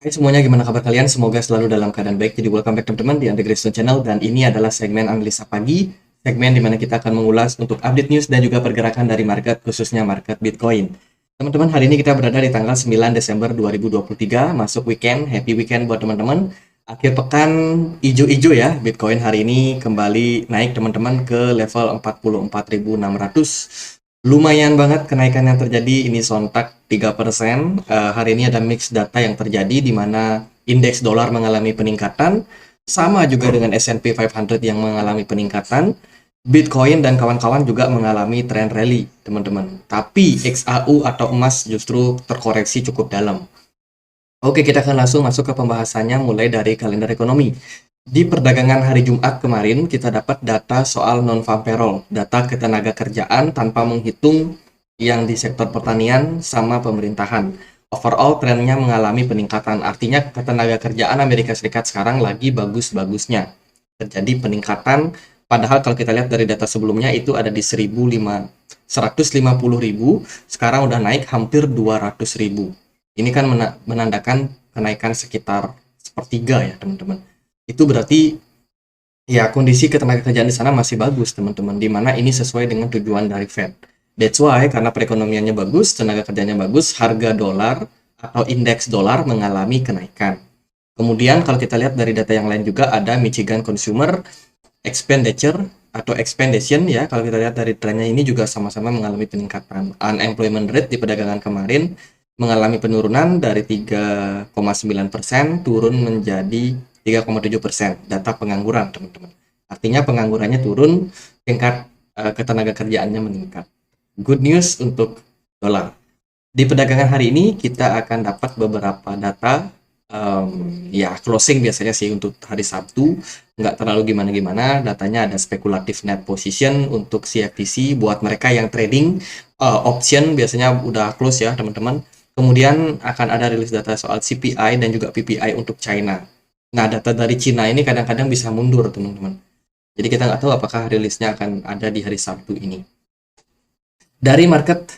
Hai semuanya, gimana kabar kalian? Semoga selalu dalam keadaan baik. Jadi welcome back teman-teman di Andre Grayson Channel, dan ini adalah segmen Analisa Pagi, segmen di mana kita akan mengulas untuk update news dan juga pergerakan dari market, khususnya market Bitcoin. Teman-teman, hari ini kita berada di tanggal 9 Desember 2023, masuk weekend. Happy weekend buat teman-teman. Akhir pekan ijo-ijo ya, Bitcoin hari ini kembali naik teman-teman ke level 44.600. Lumayan banget kenaikan yang terjadi, ini sontak 3%. Hari ini ada mix data yang terjadi di mana indeks dolar mengalami peningkatan, sama juga dengan S&P 500 yang mengalami peningkatan. Bitcoin dan kawan-kawan juga mengalami tren rally, teman-teman. Tapi XAU atau emas justru terkoreksi cukup dalam. Oke, kita akan langsung masuk ke pembahasannya mulai dari kalender ekonomi. Di perdagangan hari Jumat kemarin, kita dapat data soal non-farm payroll, data ketenaga kerjaan tanpa menghitung yang di sektor pertanian sama pemerintahan. Overall, trennya mengalami peningkatan, artinya ketenaga kerjaan Amerika Serikat sekarang lagi bagus-bagusnya. Terjadi peningkatan, padahal kalau kita lihat dari data sebelumnya itu ada di 150.000, sekarang udah naik hampir 200.000. Ini kan menandakan kenaikan sekitar sepertiga ya teman-teman. Itu berarti ya kondisi ketenagakerjaan di sana masih bagus teman-teman, di mana ini sesuai dengan tujuan dari Fed. That's why karena perekonomiannya bagus, tenaga kerjanya bagus, harga dolar atau indeks dolar mengalami kenaikan. Kemudian kalau kita lihat dari data yang lain juga ada Michigan Consumer Expenditure atau Expendation ya, kalau kita lihat dari trennya ini juga sama-sama mengalami peningkatan. Unemployment rate di perdagangan kemarin mengalami penurunan dari 3,9% turun menjadi 3,7%. Data pengangguran, teman-teman. Artinya penganggurannya turun, tingkat ketenaga kerjaannya meningkat. Good news untuk dolar. Di perdagangan hari ini kita akan dapat beberapa data, ya closing biasanya sih untuk hari Sabtu, nggak terlalu gimana-gimana. Datanya ada spekulatif net position untuk CFTC buat mereka yang trading option biasanya udah close ya teman-teman. Kemudian akan ada rilis data soal CPI dan juga PPI untuk China. Nah, data dari China ini kadang-kadang bisa mundur, teman-teman. Jadi kita nggak tahu apakah rilisnya akan ada di hari Sabtu ini. Dari market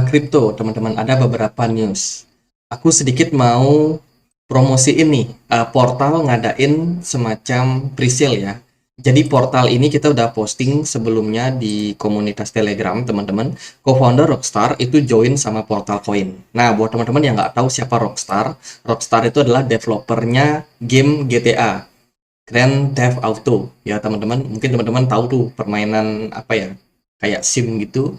kripto, teman-teman, ada beberapa news. Aku sedikit mau promosi ini, portal ngadain semacam presale ya. Jadi portal ini kita udah posting sebelumnya di komunitas Telegram, teman-teman. Co-founder Rockstar itu join sama Portal Coin. Nah, buat teman-teman yang nggak tahu siapa Rockstar, Rockstar itu adalah developernya game GTA, Grand Theft Auto. Ya, teman-teman, mungkin teman-teman tahu tuh permainan apa ya, kayak SIM gitu.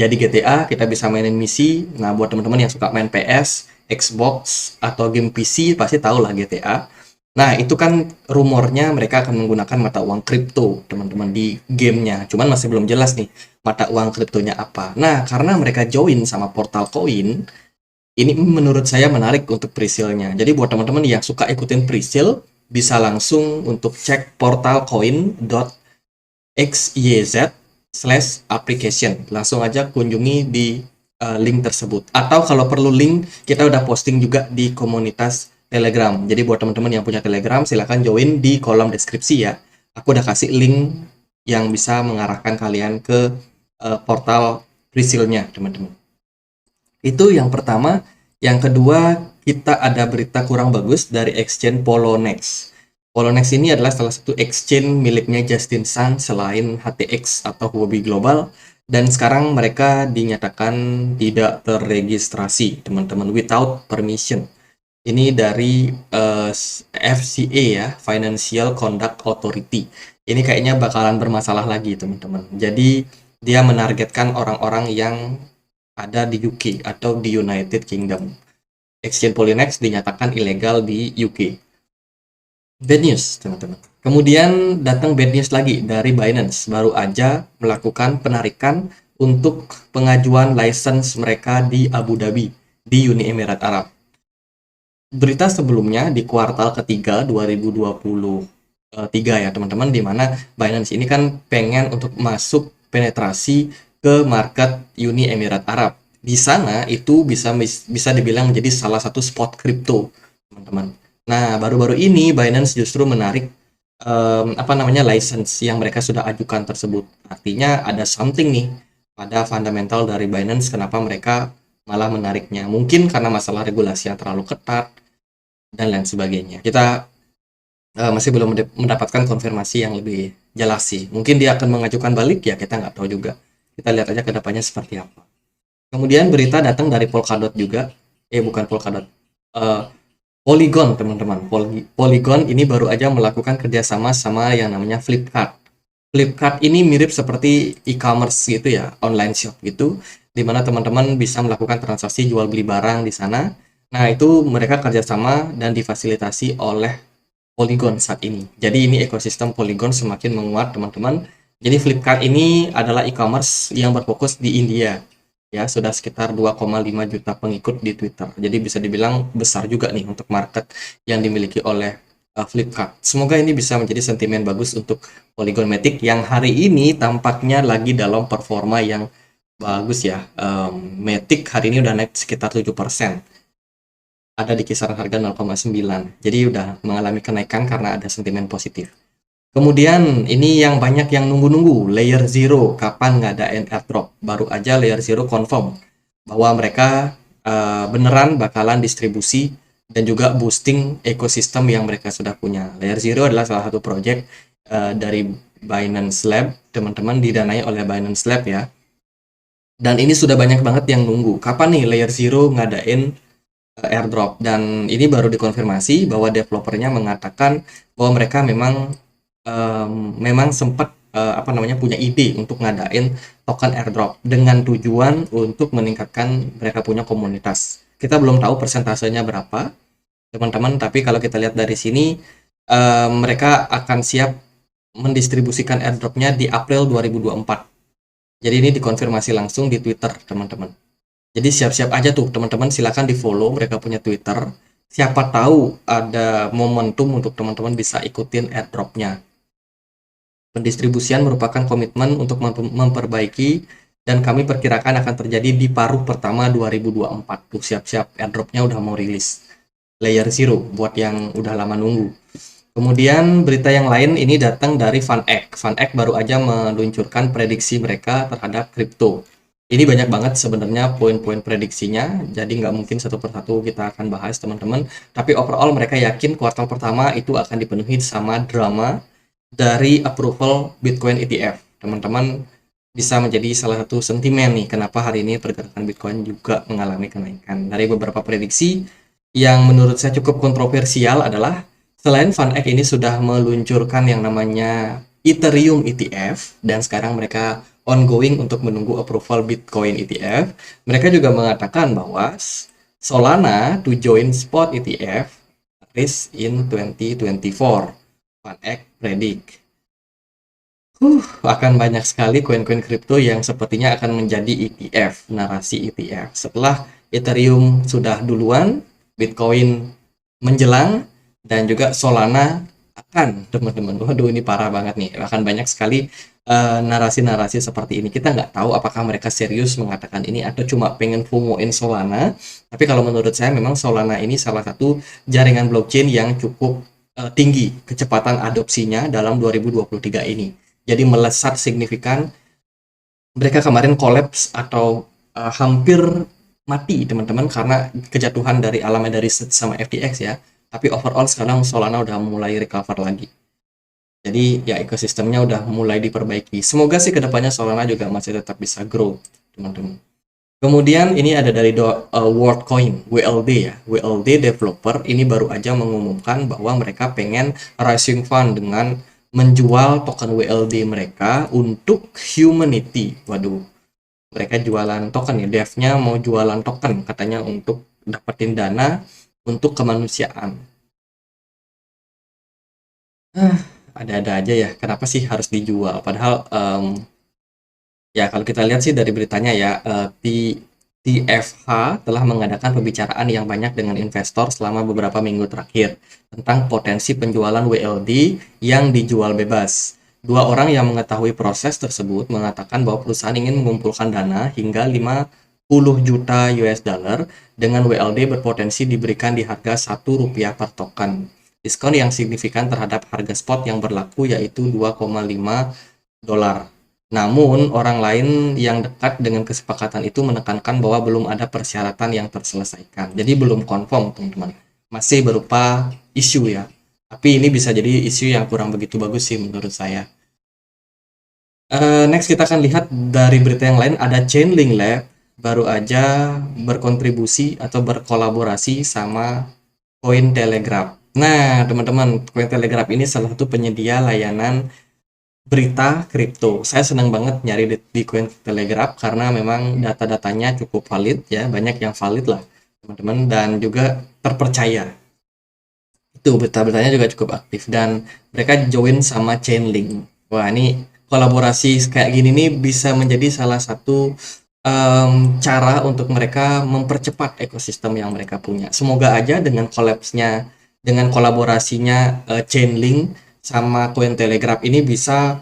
Jadi GTA kita bisa mainin misi. Nah, buat teman-teman yang suka main PS, Xbox atau game PC pasti tahu lah GTA. Nah, itu kan rumornya mereka akan menggunakan mata uang kripto, teman-teman, di gamenya. Cuman masih belum jelas nih mata uang kriptonya apa. Nah, karena mereka join sama Portal Coin, ini menurut saya menarik untuk presale-nya. Jadi buat teman-teman yang suka ikutin presale, bisa langsung untuk cek portalcoin.xyz/application. Langsung aja kunjungi di link tersebut. Atau kalau perlu link, kita udah posting juga di komunitas Telegram. Jadi buat teman-teman yang punya Telegram, silahkan join di kolom deskripsi ya. Aku udah kasih link yang bisa mengarahkan kalian ke portal presale-nya, teman-teman. Itu yang pertama. Yang kedua, kita ada berita kurang bagus dari exchange Poloniex. Poloniex ini adalah salah satu exchange miliknya Justin Sun selain HTX atau Huobi Global, dan sekarang mereka dinyatakan tidak terregistrasi, teman-teman, without permission. Ini dari FCA ya, Financial Conduct Authority. Ini kayaknya bakalan bermasalah lagi, teman-teman. Jadi dia menargetkan orang-orang yang ada di UK atau di United Kingdom. Exchange Poloniex dinyatakan ilegal di UK. Bad news, teman-teman. Kemudian datang bad news lagi dari Binance. Baru aja melakukan penarikan untuk pengajuan license mereka di Abu Dhabi, di Uni Emirat Arab. Berita sebelumnya di kuartal ketiga 2023 ya teman-teman, di mana Binance ini kan pengen untuk masuk penetrasi ke market Uni Emirat Arab. Di sana itu bisa dibilang menjadi salah satu spot kripto, teman-teman. Nah, baru-baru ini Binance justru menarik license yang mereka sudah ajukan tersebut. Artinya ada something nih pada fundamental dari Binance, kenapa mereka malah menariknya. Mungkin karena masalah regulasi yang terlalu ketat, dan lain sebagainya. Kita masih belum mendapatkan konfirmasi yang lebih jelas sih. Mungkin dia akan mengajukan balik, ya kita nggak tahu juga. Kita lihat aja ke depannya seperti apa. Kemudian berita datang dari Polkadot juga. Bukan Polkadot. Eh, Polygon, teman-teman. Polygon ini baru aja melakukan kerjasama sama yang namanya Flipkart. Flipkart ini mirip seperti e-commerce gitu ya, online shop gitu, di mana teman-teman bisa melakukan transaksi jual beli barang di sana. Nah, itu mereka kerjasama dan difasilitasi oleh Polygon saat ini. Jadi ini ekosistem Polygon semakin menguat, teman-teman. Jadi Flipkart ini adalah e-commerce yang berfokus di India. Ya, sudah sekitar 2,5 juta pengikut di Twitter. Jadi bisa dibilang besar juga nih untuk market yang dimiliki oleh Flipkart. Semoga ini bisa menjadi sentimen bagus untuk Polygon Matic yang hari ini tampaknya lagi dalam performa yang bagus ya. Matic hari ini udah naik sekitar 7%. Ada di kisaran harga 0,9. Jadi udah mengalami kenaikan karena ada sentimen positif. Kemudian ini yang banyak yang nunggu-nunggu, Layer Zero kapan ngadain airdrop. Baru aja Layer Zero confirm bahwa mereka beneran bakalan distribusi dan juga boosting ekosistem yang mereka sudah punya. Layer Zero adalah salah satu project dari Binance Lab, teman-teman, didanai oleh Binance Lab ya. Dan ini sudah banyak banget yang nunggu. Kapan nih Layer Zero ngadain airdrop? Dan ini baru dikonfirmasi bahwa developernya mengatakan bahwa mereka memang sempat punya ide untuk ngadain token airdrop dengan tujuan untuk meningkatkan mereka punya komunitas. Kita belum tahu persentasenya berapa, teman-teman, tapi kalau kita lihat dari sini mereka akan siap mendistribusikan airdropnya di April 2024. Jadi ini dikonfirmasi langsung di Twitter, teman-teman. Jadi siap-siap aja tuh, teman-teman, silakan di-follow mereka punya Twitter. Siapa tahu ada momentum untuk teman-teman bisa ikutin airdropnya. Pendistribusian merupakan komitmen untuk memperbaiki dan kami perkirakan akan terjadi di paruh pertama 2024. Tuh siap-siap, airdropnya udah mau rilis. Layer Zero buat yang udah lama nunggu. Kemudian berita yang lain ini datang dari FunEgg. FunEgg baru aja meluncurkan prediksi mereka terhadap kripto. Ini banyak banget sebenarnya poin-poin prediksinya, jadi nggak mungkin satu persatu kita akan bahas, teman-teman. Tapi overall mereka yakin kuartal pertama itu akan dipenuhi sama drama dari approval Bitcoin ETF. Teman-teman, bisa menjadi salah satu sentimen nih kenapa hari ini pergerakan Bitcoin juga mengalami kenaikan. Dari beberapa prediksi yang menurut saya cukup kontroversial adalah selain FunEgg ini sudah meluncurkan yang namanya Ethereum ETF dan sekarang mereka ongoing untuk menunggu approval Bitcoin ETF, mereka juga mengatakan bahwa Solana to join spot ETF risk in 2024. FunEgg predict akan banyak sekali koin-koin kripto yang sepertinya akan menjadi ETF, narasi ETF. Setelah Ethereum sudah duluan, Bitcoin menjelang, dan juga Solana akan, teman-teman. Waduh, ini parah banget nih. Akan banyak sekali narasi-narasi seperti ini. Kita nggak tahu apakah mereka serius mengatakan ini atau cuma pengen FOMO-in Solana. Tapi kalau menurut saya memang Solana ini salah satu jaringan blockchain yang cukup tinggi kecepatan adopsinya dalam 2023 ini. Jadi melesat signifikan. Mereka kemarin collapse atau hampir mati, teman-teman, karena kejatuhan dari Alameda Research sama FTX ya. Tapi overall sekarang Solana udah mulai recover lagi. Jadi ya ekosistemnya udah mulai diperbaiki. Semoga sih kedepannya Solana juga masih tetap bisa grow, teman-teman. Kemudian ini ada dari WorldCoin, WLD ya. WLD developer ini baru aja mengumumkan bahwa mereka pengen raising fund dengan menjual token WLD mereka untuk humanity. Waduh, mereka jualan token ya, devnya mau jualan token katanya untuk dapetin dana untuk kemanusiaan. Ada-ada aja ya, kenapa sih harus dijual? Padahal ya kalau kita lihat sih dari beritanya ya, TFH telah mengadakan pembicaraan yang banyak dengan investor selama beberapa minggu terakhir tentang potensi penjualan WLD yang dijual bebas. Dua orang yang mengetahui proses tersebut mengatakan bahwa perusahaan ingin mengumpulkan dana hingga 50 juta US dollar dengan WLD berpotensi diberikan di harga Rp1 per token. Diskon yang signifikan terhadap harga spot yang berlaku yaitu 2,5 dolar. Namun, orang lain yang dekat dengan kesepakatan itu menekankan bahwa belum ada persyaratan yang terselesaikan. Jadi belum confirm, teman-teman. masih berupa isu ya. Tapi ini bisa jadi isu yang kurang begitu bagus sih menurut saya. Next kita akan lihat dari berita yang lain, ada Chainlink Lab baru aja berkontribusi atau berkolaborasi sama Cointelegraph. Nah, teman-teman, Cointelegraph ini salah satu penyedia layanan berita kripto. Saya senang banget nyari di Cointelegraph karena memang data-datanya cukup valid ya, banyak yang valid lah, teman-teman, dan juga terpercaya. Itu berita-beritanya juga cukup aktif dan mereka join sama Chainlink. Wah, ini kolaborasi kayak gini nih bisa menjadi salah satu cara untuk mereka mempercepat ekosistem yang mereka punya. Semoga aja dengan collapse-nya, dengan kolaborasinya Chainlink sama Cointelegraph ini bisa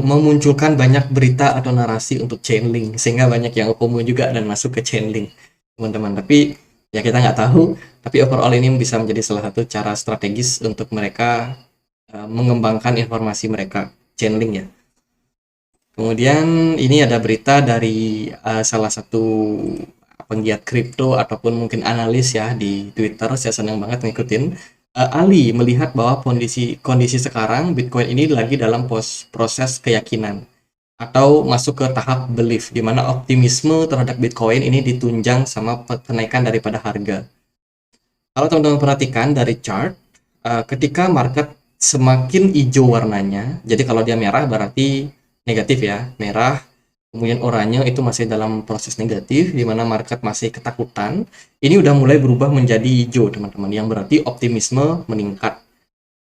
memunculkan banyak berita atau narasi untuk Chainlink sehingga banyak yang FOMO juga dan masuk ke Chainlink, teman-teman. Tapi ya kita nggak tahu, tapi overall ini bisa menjadi salah satu cara strategis untuk mereka mengembangkan informasi mereka, Chainlink ya. Kemudian ini ada berita dari salah satu penggiat kripto ataupun mungkin analis ya di Twitter. Saya senang banget ngikutin. Ali melihat bahwa kondisi sekarang Bitcoin ini lagi dalam proses keyakinan atau masuk ke tahap belief, di mana optimisme terhadap Bitcoin ini ditunjang sama kenaikan daripada harga. Kalau teman-teman perhatikan dari chart, ketika market semakin hijau warnanya, jadi kalau dia merah berarti negatif ya, merah, kemudian oranye itu masih dalam proses negatif, di mana market masih ketakutan, ini udah mulai berubah menjadi hijau teman-teman, yang berarti optimisme meningkat.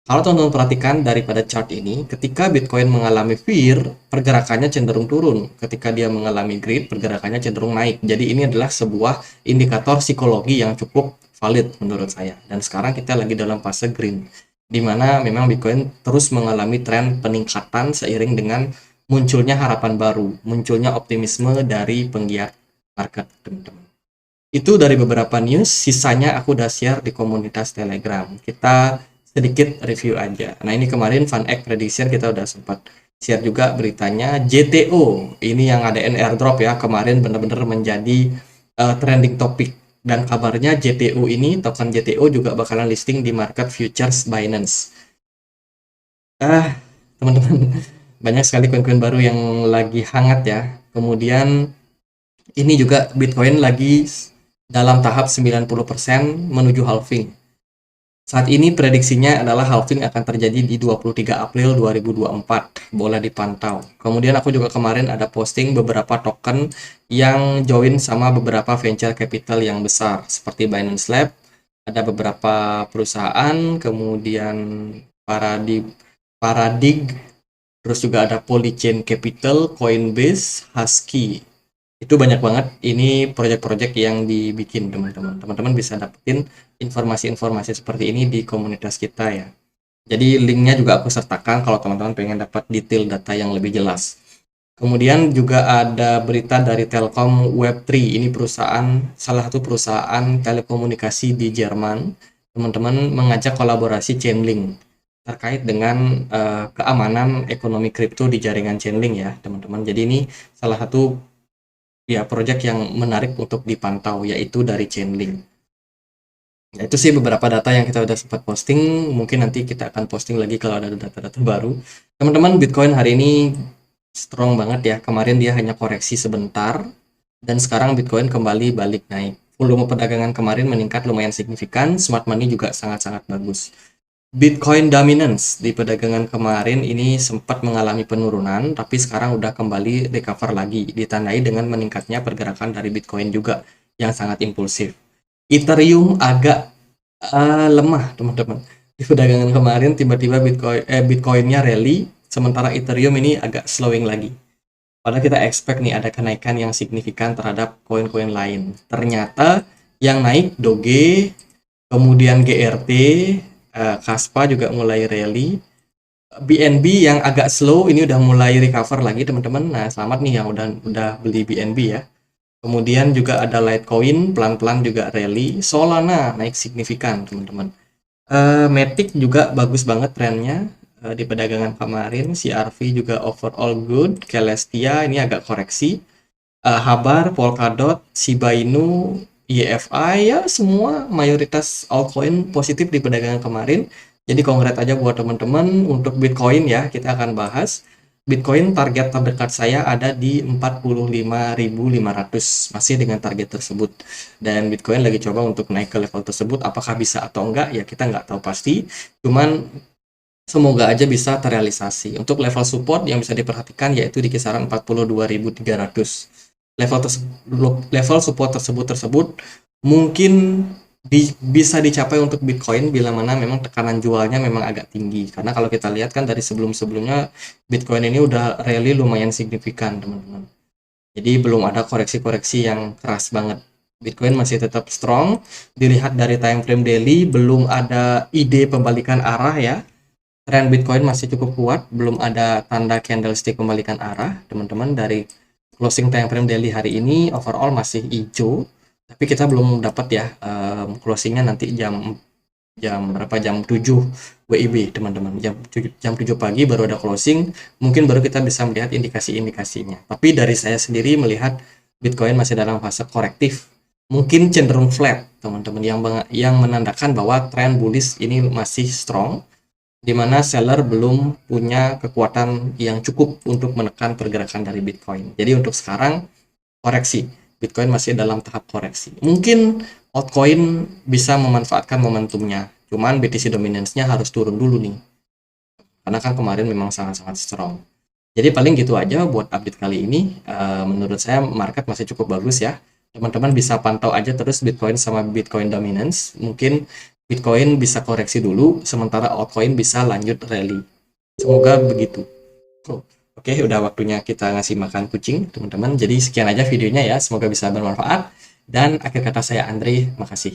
Kalau teman-teman perhatikan daripada chart ini, ketika Bitcoin mengalami fear, pergerakannya cenderung turun. Ketika dia mengalami greed, pergerakannya cenderung naik. Jadi ini adalah sebuah indikator psikologi yang cukup valid menurut saya. Dan sekarang kita lagi dalam fase green, di mana memang Bitcoin terus mengalami tren peningkatan seiring dengan munculnya harapan baru, munculnya optimisme dari penggiat market, teman-teman. Itu dari beberapa news, sisanya aku udah share di komunitas Telegram. Kita sedikit review aja. Nah, ini kemarin FunEgg Prediction kita udah sempat share juga beritanya. JTO, ini yang ngadain airdrop ya, kemarin benar-benar menjadi trending topik. Dan kabarnya JTO ini, token JTO juga bakalan listing di market futures Binance. Teman-teman, banyak sekali koin-koin baru yang lagi hangat ya. Kemudian ini juga Bitcoin lagi dalam tahap 90% menuju halving. Saat ini prediksinya adalah halving akan terjadi di 23 April 2024. Boleh dipantau. Kemudian aku juga kemarin ada posting beberapa token yang join sama beberapa venture capital yang besar seperti Binance Lab, ada beberapa perusahaan, kemudian Paradig, terus juga ada Polychain Capital, Coinbase, Husky. Itu banyak banget, ini project-project yang dibikin teman-teman. Teman-teman bisa dapetin informasi-informasi seperti ini di komunitas kita ya. Jadi linknya juga aku sertakan kalau teman-teman pengen dapat detail data yang lebih jelas. Kemudian juga ada berita dari Telkom Web3. Ini salah satu perusahaan telekomunikasi di Jerman. Teman-teman mengajak kolaborasi Chainlink terkait dengan keamanan ekonomi kripto di jaringan Chainlink ya, teman-teman. Jadi ini salah satu ya project yang menarik untuk dipantau, yaitu dari Chainlink. Ya, itu sih beberapa data yang kita udah sempat posting. Mungkin nanti kita akan posting lagi kalau ada data-data baru. Teman-teman, Bitcoin hari ini strong banget ya. Kemarin dia hanya koreksi sebentar, dan sekarang Bitcoin kembali balik naik. Volume perdagangan kemarin meningkat lumayan signifikan. Smart money juga sangat-sangat bagus. Bitcoin dominance di perdagangan kemarin ini sempat mengalami penurunan, tapi sekarang udah kembali recover lagi, ditandai dengan meningkatnya pergerakan dari Bitcoin juga yang sangat impulsif. Ethereum agak lemah, teman-teman. Di perdagangan kemarin tiba-tiba Bitcoinnya rally, sementara Ethereum ini agak slowing lagi. Padahal kita expect nih ada kenaikan yang signifikan terhadap koin-koin lain. Ternyata yang naik Doge, kemudian GRT, Kaspa juga mulai rally. BNB yang agak slow ini udah mulai recover lagi teman-teman. Nah, selamat nih yang udah beli BNB ya. Kemudian juga ada Litecoin pelan-pelan juga rally. Solana naik signifikan teman-teman. Matic juga bagus banget trennya di perdagangan kemarin. CRV juga overall good. Celestia ini agak koreksi. Habar, Polkadot, Shiba Inu EFI, ya semua mayoritas altcoin positif di perdagangan kemarin. Jadi congrats aja buat teman-teman. Untuk Bitcoin ya, kita akan bahas. Bitcoin target terdekat saya ada di 45.500, masih dengan target tersebut. Dan Bitcoin lagi coba untuk naik ke level tersebut, apakah bisa atau enggak ya kita nggak tahu pasti. Cuman semoga aja bisa terrealisasi. Untuk level support yang bisa diperhatikan yaitu di kisaran 42.300. Level support tersebut mungkin bisa dicapai untuk Bitcoin bila mana memang tekanan jualnya memang agak tinggi. Karena kalau kita lihat kan dari sebelum-sebelumnya Bitcoin ini udah rally lumayan signifikan, teman-teman. Jadi belum ada koreksi-koreksi yang keras banget. Bitcoin masih tetap strong. Dilihat dari time frame daily belum ada ide pembalikan arah ya. Tren Bitcoin masih cukup kuat, belum ada tanda candlestick pembalikan arah, teman-teman. Dari closing time frame daily hari ini overall masih hijau, tapi kita belum dapat ya closingnya nanti jam jam berapa, jam 7 WIB, teman-teman. Jam 7 pagi baru ada closing, mungkin baru kita bisa melihat indikasi-indikasinya. Tapi dari saya sendiri melihat Bitcoin masih dalam fase korektif, mungkin cenderung flat, teman-teman, yang menandakan bahwa tren bullish ini masih strong, di mana seller belum punya kekuatan yang cukup untuk menekan pergerakan dari Bitcoin. Jadi untuk sekarang koreksi, Bitcoin masih dalam tahap koreksi. Mungkin altcoin bisa memanfaatkan momentumnya, cuman BTC dominance-nya harus turun dulu nih, karena kan kemarin memang sangat-sangat strong. Jadi paling gitu aja buat update kali ini. Menurut saya market masih cukup bagus ya. Teman-teman bisa pantau aja terus Bitcoin sama Bitcoin dominance. Mungkin Bitcoin bisa koreksi dulu, sementara altcoin bisa lanjut rally. Semoga begitu. Oke, udah waktunya kita ngasih makan kucing, teman-teman. Jadi sekian aja videonya ya. Semoga bisa bermanfaat. Dan akhir kata saya Andre, makasih.